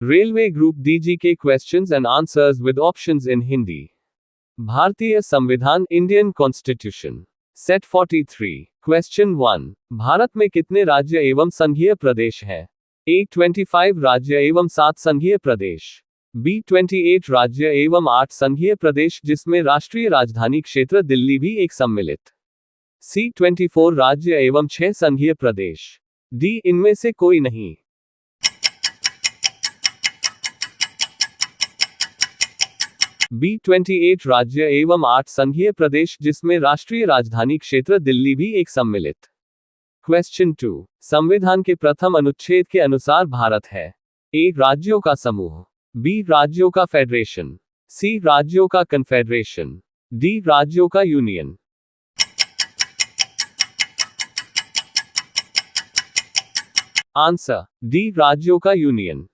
Railway group D GK questions and answers with options इन हिंदी। भारतीय संविधान Indian constitution. Set 43। Question 1। Bharat में कितने राज्य एवं संघीय प्रदेश हैं? ए 25 राज्य एवं 7 संघीय प्रदेश, बी 28 राज्य एवं 8 संघीय प्रदेश जिसमें राष्ट्रीय राजधानी क्षेत्र दिल्ली भी एक सम्मिलित, सी 24 राज्य एवं 6 संघीय प्रदेश, डी इनमें से कोई नहीं। बी 28 राज्य एवं 8 संघीय प्रदेश जिसमें राष्ट्रीय राजधानी क्षेत्र दिल्ली भी एक सम्मिलित। क्वेश्चन 2। संविधान के प्रथम अनुच्छेद के अनुसार भारत है? ए राज्यों का समूह, बी राज्यों का फेडरेशन, सी राज्यों का कन्फेडरेशन, डी राज्यों का यूनियन। आंसर डी राज्यों का यूनियन।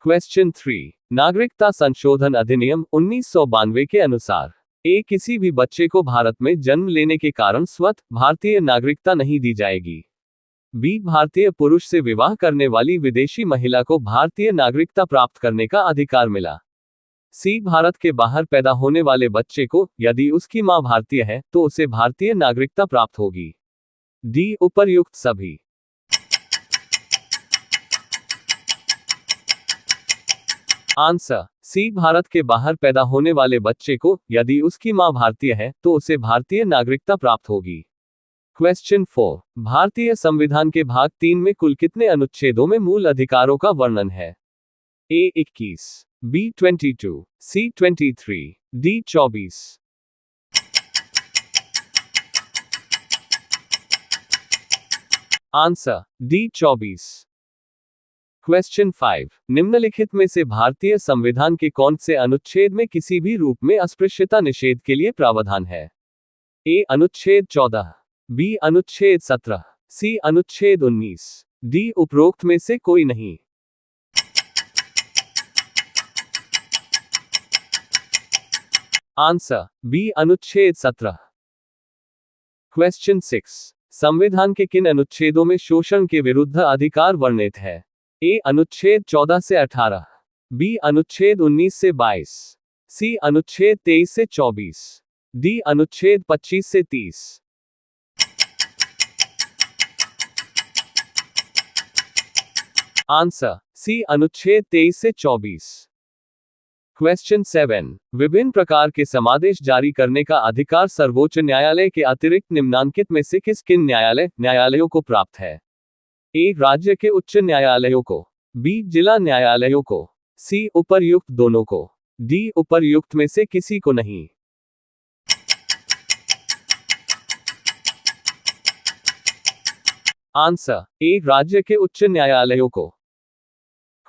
क्वेश्चन 3। नागरिकता संशोधन अधिनियम 1992 के अनुसार ए किसी भी बच्चे को भारत में जन्म लेने के कारण स्वतः भारतीय नागरिकता नहीं दी जाएगी, बी भारतीय पुरुष से विवाह करने वाली विदेशी महिला को भारतीय नागरिकता प्राप्त करने का अधिकार मिला, सी भारत के बाहर पैदा होने वाले बच्चे को यदि उसकी मां भारतीय है तो उसे भारतीय नागरिकता प्राप्त होगी, डी उपर्युक्त सभी। आंसर सी भारत के बाहर पैदा होने वाले बच्चे को यदि उसकी मां भारतीय है तो उसे भारतीय नागरिकता प्राप्त होगी। क्वेश्चन 4। भारतीय संविधान के भाग 3 में कुल कितने अनुच्छेदों में मूल अधिकारों का वर्णन है? ए 21, बी 22, सी 23, डी 24। Answer D 24। क्वेश्चन 5। निम्नलिखित में से भारतीय संविधान के कौन से अनुच्छेद में किसी भी रूप में अस्पृश्यता निषेध के लिए प्रावधान है? ए अनुच्छेद 14, बी अनुच्छेद 17, सी अनुच्छेद 19, डी उपरोक्त में से कोई नहीं। आंसर बी अनुच्छेद 17। क्वेश्चन 6। संविधान के किन अनुच्छेदों में शोषण के विरुद्ध अधिकार वर्णित है? ए अनुच्छेद 14 से 18, बी अनुच्छेद 19 से 22, सी अनुच्छेद 23 से 24, डी अनुच्छेद 25 से 30। आंसर सी अनुच्छेद 23 से 24। क्वेश्चन 7। विभिन्न प्रकार के समादेश जारी करने का अधिकार सर्वोच्च न्यायालय के अतिरिक्त निम्नांकित में से किन न्यायालयों को प्राप्त है? ए राज्य के उच्च न्यायालयों को, बी जिला न्यायालयों को, सी उपर्युक्त दोनों को, डी उपर्युक्त में से किसी को नहीं। आंसर ए राज्य के उच्च न्यायालयों को।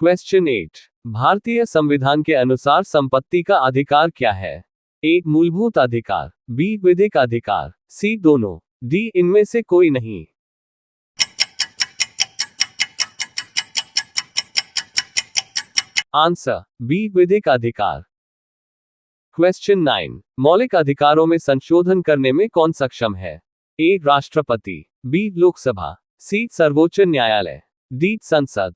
क्वेश्चन 8। भारतीय संविधान के अनुसार संपत्ति का अधिकार क्या है? ए मूलभूत अधिकार, बी विधिक अधिकार, सी दोनों, डी इनमें से कोई नहीं। आंसर बी विधिक अधिकार। क्वेश्चन 9। मौलिक अधिकारों में संशोधन करने में कौन सक्षम है? ए राष्ट्रपति, बी लोकसभा, सी सर्वोच्च न्यायालय, डी संसद।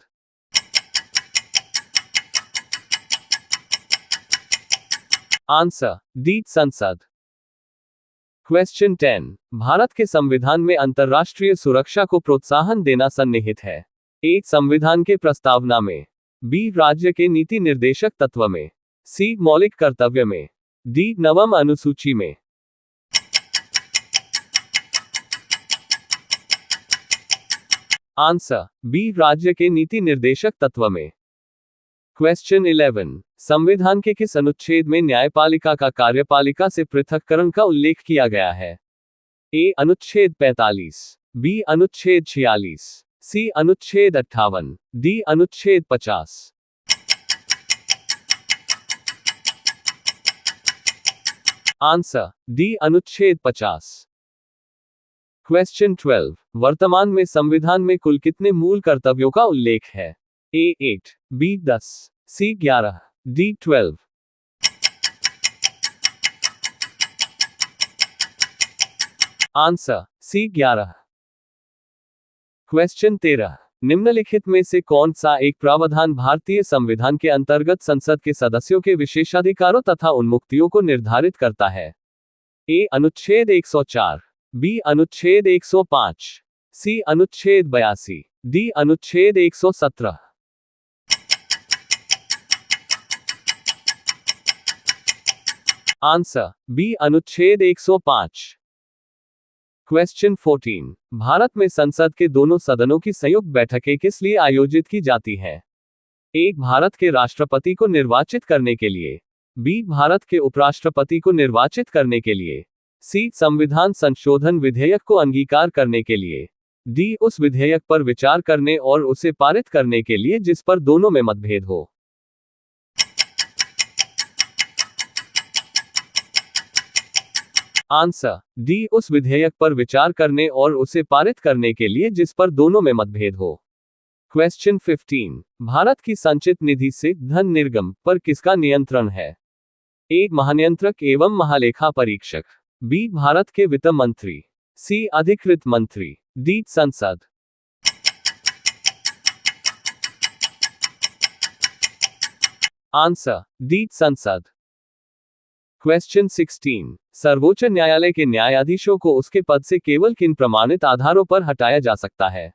आंसर डी संसद। क्वेश्चन 10। भारत के संविधान में अंतर्राष्ट्रीय सुरक्षा को प्रोत्साहन देना सन्निहित है? ए संविधान के प्रस्तावना में, बी राज्य के नीति निर्देशक तत्व में, सी मौलिक कर्तव्य में, डी नवम अनुसूची में। आंसर बी राज्य के नीति निर्देशक तत्व में। क्वेश्चन 11। संविधान के किस अनुच्छेद में न्यायपालिका का कार्यपालिका से पृथक्करण का उल्लेख किया गया है? ए अनुच्छेद 45, बी अनुच्छेद 46, सी अनुच्छेद 58, डी अनुच्छेद 50। आंसर डी अनुच्छेद 50। क्वेश्चन 12। वर्तमान में संविधान में कुल कितने मूल कर्तव्यों का उल्लेख है? A 8, B 10, C 11, D 12। Answer C 11। Question 13। निम्नलिखित में से कौन सा एक प्रावधान भारतीय संविधान के अंतर्गत संसद के सदस्यों के विशेषाधिकारों तथा उन्मुक्तियों को निर्धारित करता है? ए अनुच्छेद 104, बी अनुच्छेद 105, सी अनुच्छेद 82, डी अनुच्छेद 117। आंसर बी अनुच्छेद 105। क्वेश्चन 14, भारत में संसद के दोनों सदनों की संयुक्त बैठकें किस लिए आयोजित की जाती हैं? एक भारत के राष्ट्रपति को निर्वाचित करने के लिए, बी भारत के उपराष्ट्रपति को निर्वाचित करने के लिए, सी संविधान संशोधन विधेयक को अंगीकार करने के लिए, डी उस विधेयक पर विचार करने और उसे पारित करने के लिए जिस पर दोनों में मतभेद हो। आंसर डी उस विधेयक पर विचार करने और उसे पारित करने के लिए जिस पर दोनों में मतभेद हो। क्वेश्चन 15, भारत की संचित निधि से धन निर्गम पर किसका नियंत्रण है? ए महानियंत्रक एवं महालेखा परीक्षक, बी भारत के वित्त मंत्री, सी अधिकृत मंत्री, डी संसद। आंसर डी संसद। क्वेश्चन 16, सर्वोच्च न्यायालय के न्यायाधीशों को उसके पद से केवल किन प्रमाणित आधारों पर हटाया जा सकता है?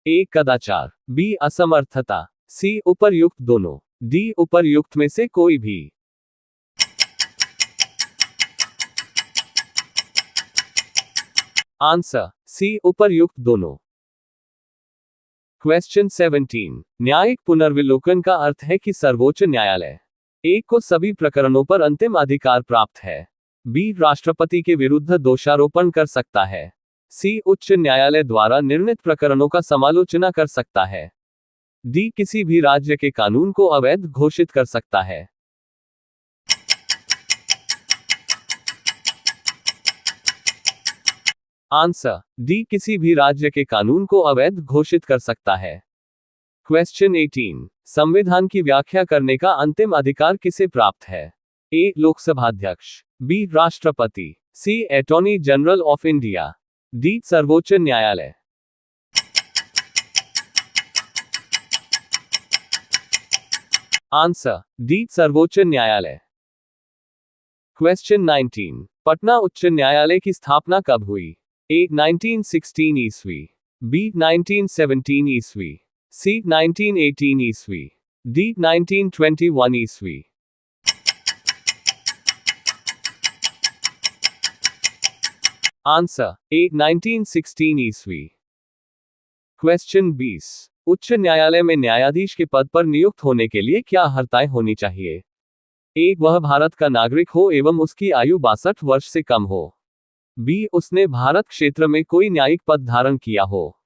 ए कदाचार, बी असमर्थता, सी उपर्युक्त दोनों, डी उपर्युक्त में से कोई भी। आंसर सी उपर्युक्त दोनों। क्वेश्चन 17, न्यायिक पुनर्विलोकन का अर्थ है कि सर्वोच्च न्यायालय ए को सभी प्रकरणों पर अंतिम अधिकार प्राप्त है, बी राष्ट्रपति के विरुद्ध दोषारोपण कर सकता है, सी उच्च न्यायालय द्वारा निर्णीत प्रकरणों का समालोचना कर सकता है, डी किसी भी राज्य के कानून को अवैध घोषित कर सकता है। आंसर डी किसी भी राज्य के कानून को अवैध घोषित कर सकता है। क्वेश्चन 18, संविधान की व्याख्या करने का अंतिम अधिकार किसे प्राप्त है? ए लोकसभा अध्यक्ष, बी राष्ट्रपति, C attorney general of India, D सर्वोच्च न्यायालय। आंसर डी सर्वोच्च न्यायालय। क्वेश्चन 19, पटना उच्च न्यायालय की स्थापना कब हुई? ए 1916 ईस्वी, बी 1917 ईस्वी, सी 1918 ईस्वी, डी 1921 ईस्वी। आंसर ए 1916 ईस्वी। क्वेश्चन 20, उच्च न्यायालय में न्यायाधीश के पद पर नियुक्त होने के लिए क्या अर्हताएं होनी चाहिए? ए वह भारत का नागरिक हो एवं उसकी आयु 62 वर्ष से कम हो, बी उसने भारत क्षेत्र में कोई न्यायिक पद धारण किया हो,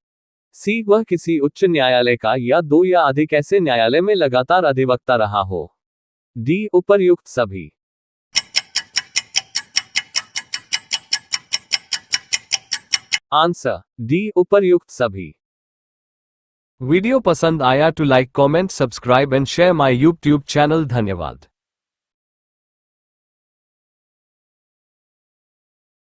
सी वह किसी उच्च न्यायालय का या दो या अधिक ऐसे न्यायालय में लगातार अधिवक्ता रहा हो, डी उपर्युक्त सभी। आंसर डी उपर्युक्त सभी। वीडियो पसंद आया तो like comment subscribe and share my YouTube channel. धन्यवाद।